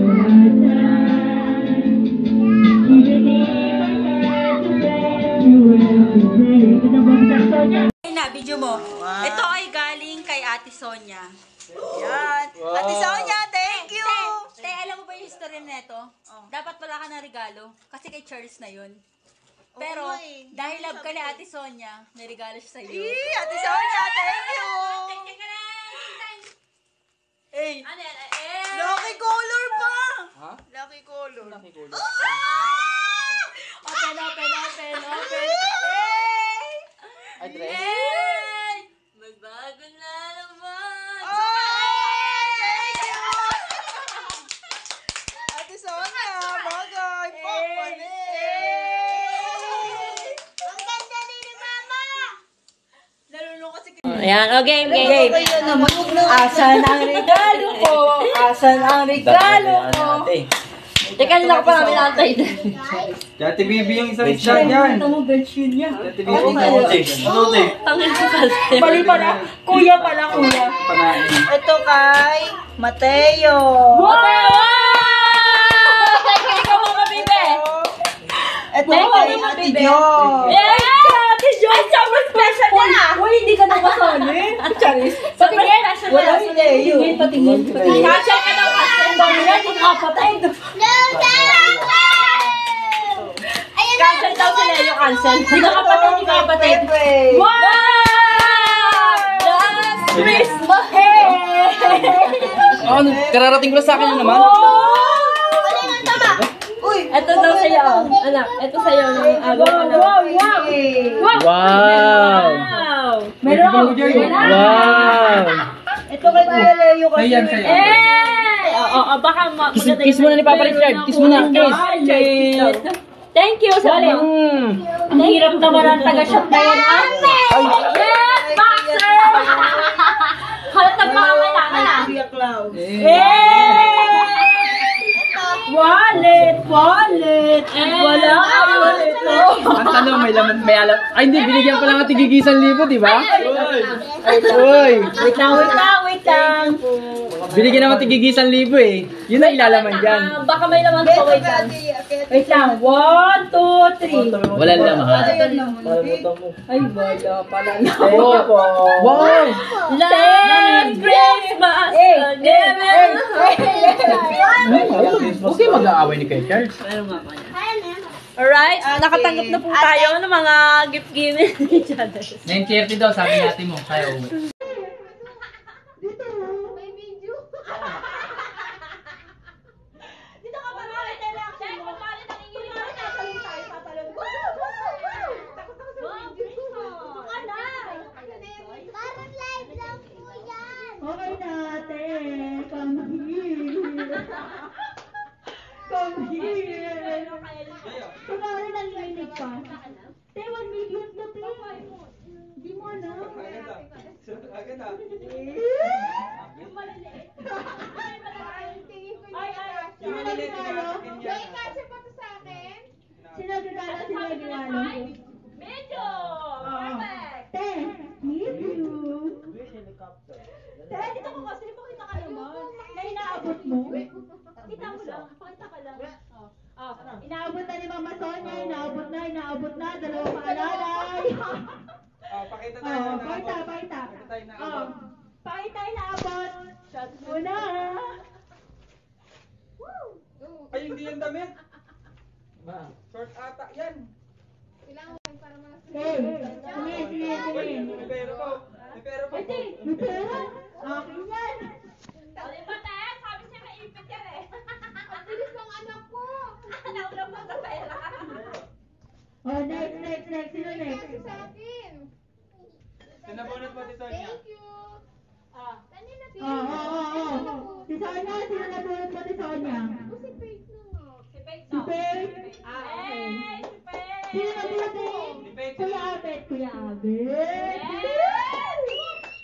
Na, video mo. Wow. Ito ay galing kay Ate Sonia. Yan. Wow. Ate Sonia, thank you! Te, alam mo ba yung history nito? Oh. Dapat wala ka na regalo. Kasi kay Charles na yun. Pero, dahil love ka ni Ate Sonia, may regalo siya sa'yo. Ate Sonia, thank you! Hey! Ano yan? Lucky color pa! Ha? Lucky color. Lucky color. Open, open, open, open. Address? Hey! Magbago na naman! Thank you! Ate Sonia, bagay! Ang ganda din ni Mama! Nalulungkot si Ayan, o game, game. Asan ang regalo ko? Asan ang regalo ko? Teka, nila ko pa namin naantay. Dati Bibi yung isang shot yan. Ito mo, version niya. Dati Bibi yung isang shot. Tangin ko kasi. Mali pala. Kuya pala, kuya. Ito kay Mateo. Wow! Ikaw mo, Mabibe. Ito kay Ate Jo. Yeah! Ate Jo! Sobrang special na! Uy, hindi ka nakasali. Charis. Patingin. Wala si Leo. Patingin. Kasya ka daw kasi. Ang dami na, hindi nakapatay. Cancel daw si Leo, cancel. Hindi nakapatay, hindi nakapatay. Wow! Last Christmas! Ano? Kararating ko lang sa akin yun naman. Ito daw sa'yo, anak. Ito sa'yo ng agaw ko na. Wow! Wow! Meron ako. Wow! Ito kay Kuya Leo kasi. Ayan sa'yo. Baka maganda Kiss mo na ni Papa Richard. Kiss mo na. Kiss. Thank you sa ang hirap naman ang taga-shop na yan. Yes! Boxer! Halat na pangalan na. Kuya Cloud. Wallet! Wallet! Wala! Wallet ko! Ang tanong, may laman, may alam. Ay, hindi, binigyan ko lang ang tigigisan libo, di ba? Uy! Wait lang! Binigyan naman tigigisan libo eh. Yun ang ilalaman dyan. Baka may laman ko, wait lang. Wait lang. 1, 2, 3. Walang laman. Ay, wala pala na. Wow! Last Christmas! Huwag kayo mag-aaway ni kay Charles. Alright, nakatanggap na po tayo ng mga gift given ni Chad. 9:30 daw, sabi natin mo. Kaya uwi. Okay natin. Come here. Come here. Kunwari nalinig pa. Te, 1 million na te. Di mo na. Agad ah. Yung maliliit. Ay, sino nagregalo? May kasi pa to sa akin. Sino nagregalo? Medyo! Perfect! Te, give you. Te, dito ko kasi pakita ka naman. Na inaabot mo. Kita mo lang. Pakita ka lang. Inaabot na ni Mama Sonia. Inaabot na. Dalawang paalalay. Pakita Pakita. Pakita tayo na Pakita inaabot. Shot muna. Ay, hindi yung damit. Short ata yan. Kailangan para mas... Sige. May pera po. May pera po. May pera? Akin yan. O, di ba tayo? Sabi siya maipit yan eh. Ang bilis ng anak ko. Nauna pa sa pera. Next. Sino next? Kasi sa akin. Sinabunot mo si Sonia. Thank you. Kanina si... Si Sonia, sino nabunod mo si Sonia? Si Faith na nga. Si Faith Si Faith? Okay. Si Faith. Sino nabunod mo? Kuya Abet.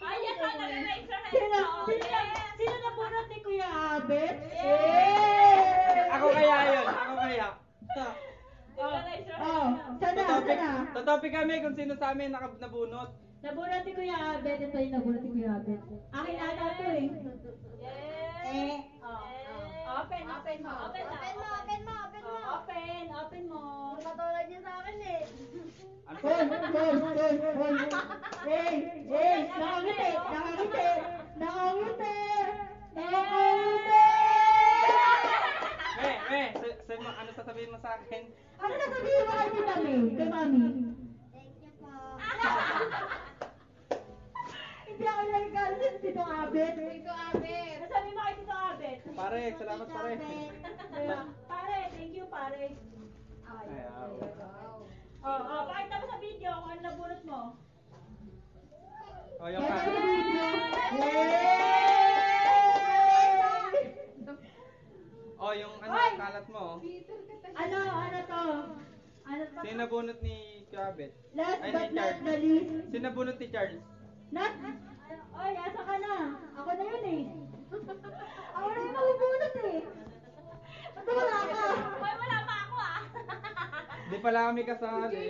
Ay, yan na nag-raise Sino nabunod ni Kuya Abet? Ako kaya yun. Sana. Totopic kami kung sino sa amin nabunot. Nabunod ni Kuya Abet. Ito yung nabunod ni Kuya Abet. Akin ata to eh. Open mo. Open mo. Open mo. Katulad niya sa akin eh. Hoy! Nakangiti! Ano sasabihin mo sa akin? Ano sasabihin mo kay Tita May? Kay Mami? Thank you po. Hindi ako nagkala sa Tito Abet. Nasabi mo kay Tito Abet. Pare, salamat pare. Pare, thank you pare. Pakita mo sa video kung ano nabunot mo. O, yung Kaya kalat. sa video. O, yung ano, kalat mo. Ano to? Sino nabunot ni Kabet? Last Ay, but ni not Charles. the least. Sino nabunot ni Charles? Oy, asa ka na? Ako na yun eh. Ako na yung mabubunot eh. Ba't wala ka? Hoy, wala pa ako ah. Di pala kami kasali.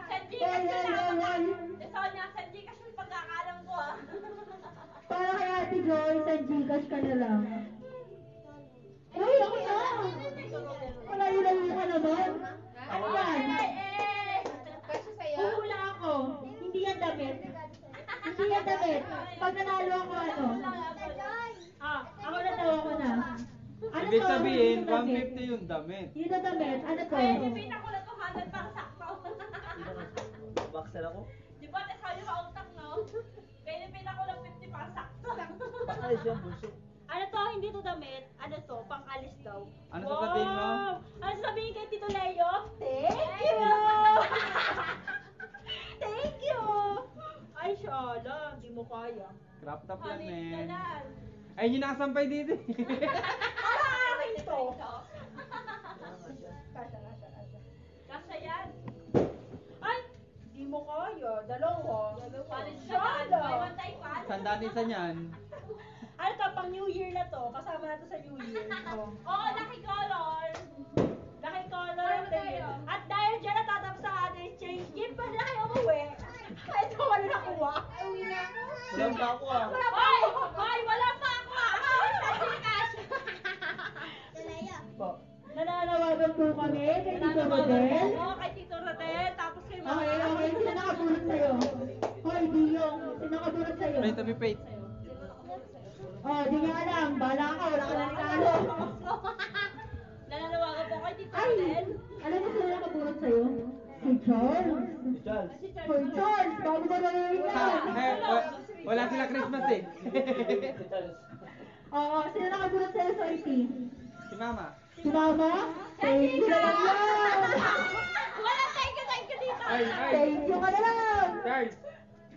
Sa Gcash ko lang. Sonia, sa Gcash yung pagkakalam ko ah. Para kay Ate Joy, sa Gcash ka na lang. Uy, ako na! Malayo-layo ka naman. Ano yan? Huhula ako. Hindi yan damit. Hindi yan damit. Pag nanalo ako ano? Ako na daw ako na. Ano Ibig to? sabihin, Ano yung damit? 150 yung damit. Yun na damit. Ano to? Ay, yung ko lang 200 para sakto. Boxer ako? Di ba, tayo ka utak, no? Kaya ko lang 50 para sakto. Pakalis yung bulso. Ano to? Hindi to damit. Ano to? Pang-alis daw. Ano sasabihin mo? Ano sasabihin kay Tito Leo? Thank you! Thank you! Ay, shala. Hindi mo kaya. Crop top yan, Honey, men. dadan. Ay, yun nakasampay dito. Para akin to. Kasya yan. Ay! Hindi mo kaya. Dalawa. Palit ka Shala. dyan. Buy one, take one. Sandaan isa niyan. Ano to? Pang New Year na to. Kasama na to sa New Year. Oh. Oo, lucky color. Laki color of the year. At dahil dyan natatapos ang ating exchange gift, pwede na kayo umuwi. Kahit ko wala nakuha. Wala pa ako ah. Hoy! Hoy! Wala pa ako ah! Sa Gcash. Nananawagan po kami kay Tito Rodel. Oo, kay Tito Rodel. Tapos kay mga... Okay. Sino nakabunot sa'yo? Hoy, Diyong. Sino nakabunot sa'yo? Pay, tabi pay. Oh, di niya alam. Bala ka. Wala ka na regalo. Nananawagan po kay Tito Ay! Rodel. Alam mo sino nakabunot sa'yo? Si Charles. For Charles. Bago ba nalamin yan? Wala sila Christmas eh. Oo, sino nakabunot sa'yo sa IT? Si Mama. Si Mama? Thank you na lang yan. Wala, thank you dito. Ay. Thank you ka na lang. Charles.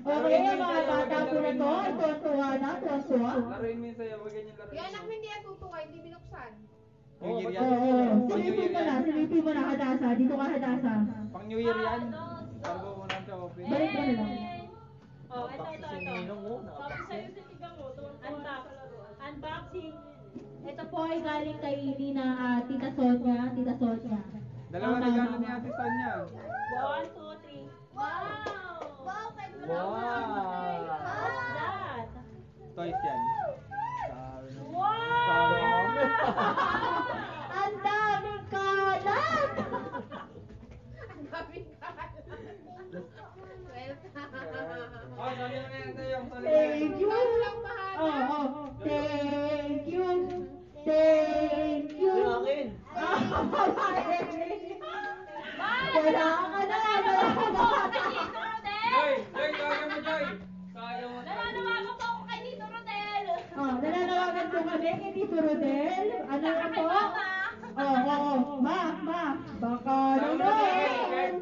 Okay, mga bata po na to. Tuwa-tuwa na. Tuwa-tuwa. Laruin mo yun sa'yo. Huwag ganyan laruin. Yung anak mo hindi natutuwa, hindi binuksan. New Year yan. Oo. Pang New Silipin Year mo na. yan. Silipin mo na, Hadasa. Dito ka, Hadasa. Pang New Year yan. Bago mo na sa office. Balik mo na lang. Oh, ito. Sabi sa'yo si Tigang mo. Unboxing. Ito po ay galing kay Tita Sonia. Tita Sonia. Dalawa regalo ni Ate Sonia. 1, 2, 3. Wow! Wow, kahit wala Wow. What's that? Toys yan. Wow! Ang daming kalat! Oh, sabi na yan sa'yo. Thank you! Thank you! Thank you! Wala ka na! Wala ka na! Tito Rodel. Joy! Joy! Kaya mo, Joy! Kaya mo. Nananawagan po ako kay Tito Rodel. Nananawagan po kami kay Tito Rodel. Ano na po? Ma! Baka naman!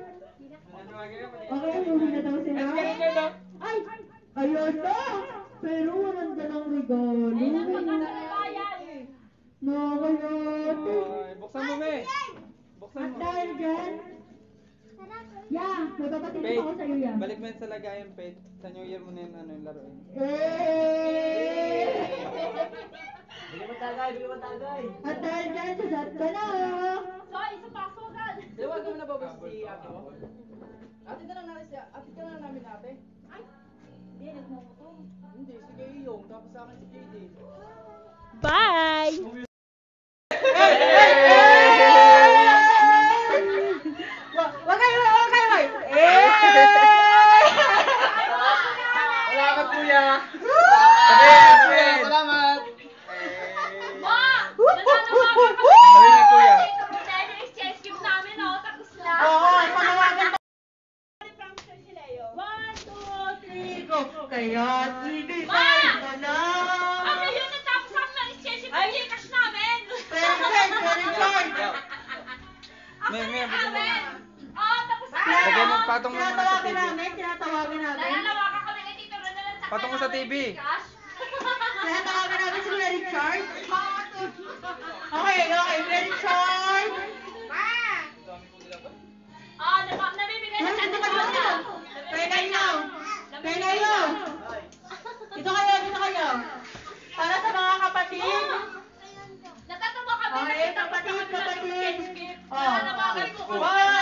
Okay, uwi na daw sila. Ay! Ayun na! Pero walang dalang regalo. Bayan. Nakayate. Buksan mo, me! Buksan At mo. dahil dyan, may papatid Pate, ako sa'yo yan. balik mo yan sa lagayan, Pate. Sa New Year mo na yun, yung laruin. Bigyan mo tagay. At dahil dyan, sasat ka na. So, isa pa ako agad. Huwag mo na ba si ate mo? Ate ka lang namin ate. Hindi, nagmumoto. Hindi, sige yung. Tapos sa akin si JD. Bye! Patong mo muna sa TV. Tinatawagan namin. Nalalawakan kami kay Tito Ron na lang sa Patong mo sa TV. Cash. Tinatawagan namin si Kuya Richard. Okay, Kuya Richard. Nabibigay na sa Tito Ron niya. Penayo. Dito kayo. Para sa mga kapatid. Natatawa kami Okay, nakita ko sa kapatid. kanila ng gift. Oh. Nalalawakan ko. One,